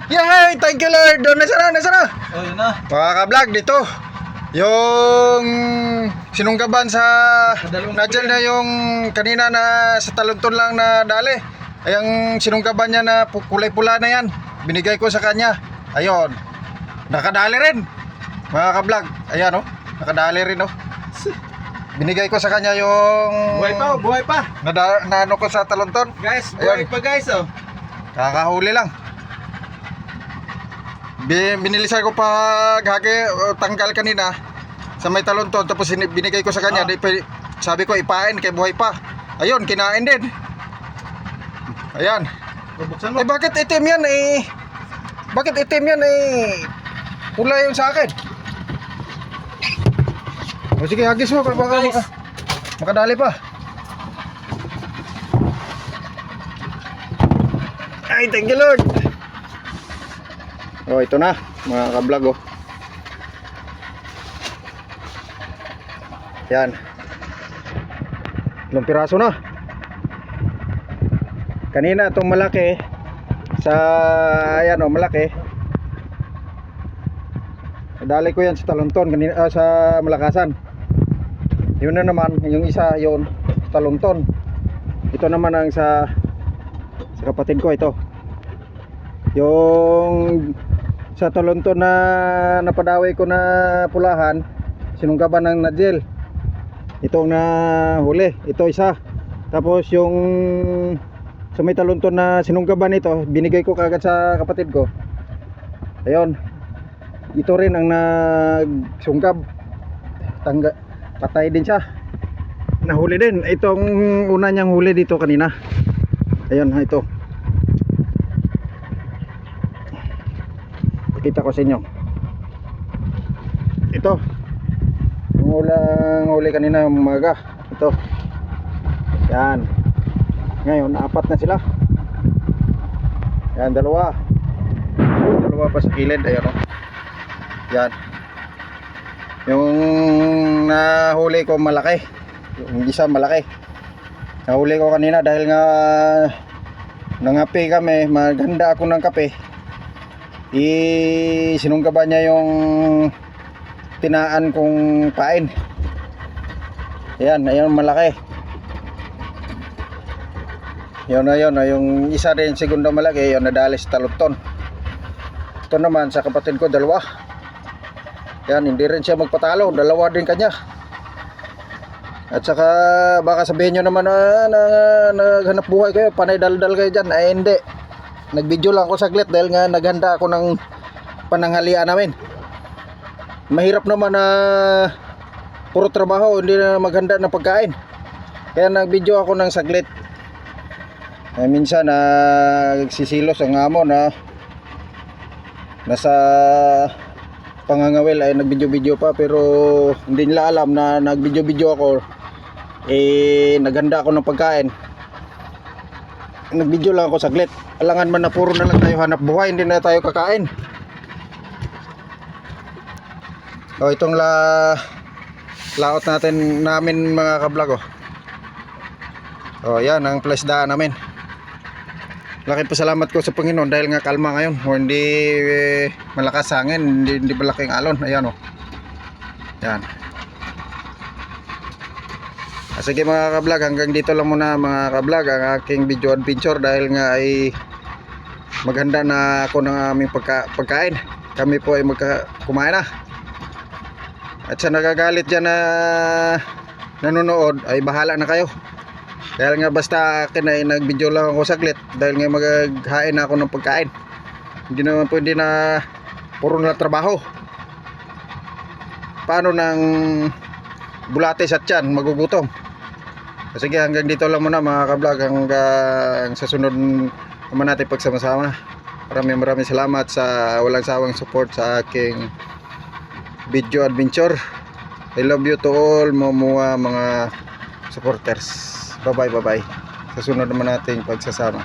Yay! Thank you Lord! Nasa na? Oh, yun na. Mga ka-vlog, dito yung sinunggaban sa Nadjel na yung kanina na sa talunton lang na dali. Ayang sinunggaban niya na kulay-pula na yan. Binigay ko sa kanya. Ayun. Nakadali rin. Mga ka-vlog, ayan oh. Nakadali rin oh. Binigay ko sa kanya yung Buhay pa. na ano ko sa talunton. Guys, buhay Ayun. pa guys, oh. Kakahuli lang. Binilisan ko pag tanggal kanina sa may talunton, tapos binigay ko sa kanya. Sabi ko ipain kay buhay pa. Ayun, kinain din. Ayan. Bubuksan mo. Bakit itim yan eh? Bakit itim yan eh? Pula yung sa akin. O sige, hagis mo baka makadali pa. Ay, thank you Lord. Oh, ito na mga ka-vlog oh. Yan. Ilang piraso na. Kanina itong malaki sa ayan oh, malaki. Dali ko yan sa talunton kanina, sa Malakasan. Yun na naman, yung isa yun sa talunton. Ito naman ang sa kapatid ko ito. Yung sa talunton na napadaway ko na pulahan, sinunggaban ng Nadjel. Itong na huli, ito isa. Tapos yung sa may talunton na sinunggaban ito, binigay ko kagad sa kapatid ko. Ayun. Ito rin ang nagsunggab. Patay din siya. Nahuli din. Itong una niyang huli dito kanina. Ayun, ito. Kita ko sa inyo. Ito. Yung ulang huli kanina umaga. Ito. Yan. Ngayon, 4 na sila. Yan, dalawa pa sa kilid. Ayan o. Yan. Yung nahuli ko malaki. Yung isa malaki. Nahuli ko kanina dahil nga nangape kami. Maganda ako ng kape. Sinunggaban niya yung tinaan kong pain. Ayan, ayun malaki. Yun na yun, yung isa rin segundo malaki, yun nadali sa talunton. Ito naman sa kapatid ko, dalawa. Yan, hindi rin siya magpatalo, dalawa din kanya. At saka baka sabihin nyo naman naghanap buhay kayo, panay daldal kayo dyan. Ay hindi, nagvideo lang ako saglit dahil nga naghanda ako ng pananghalian namin. Mahirap naman na puro trabaho, hindi na maghanda ng pagkain. Kaya nagvideo ako ng saglit. Minsan nagsisilos ang amo na nasa pangangawil ay nagvideo-video pa, pero hindi nila alam na nagvideo-video ako. Naghanda ako ng pagkain. Nagvideo lang ako saglit. Alangan man na puro na lang tayo hanap buhay, hindi na tayo kakain. O itong laot namin mga ka-vlog oh. O yan ang plasdaan namin. Laking pasalamat ko sa Panginoon dahil nga kalma ngayon. O hindi malakas hangin, hindi malaking alon. Ayan o. Yan. Sige mga ka-vlog, hanggang dito lang muna mga ka-vlog ang aking video adventure dahil nga ay maghanda na ako ng aming pagkain. Kami po ay kumain na. At sa nagagalit dyan na nanonood ay bahala na kayo. Dahil nga basta akin ay nag-video lang ako saglit dahil nga maghahain ako ng pagkain. Hindi naman pwede na puro na trabaho. Paano nang bulates at yan, magugutom. Sige, hanggang dito lang muna mga ka-vlog. Hanggang sa sunod naman natin pagsama-sama. Maraming salamat sa walang sawang support sa aking video adventure. I love you to all mga supporters. Bye bye. Sa sunod naman nating pagsasama.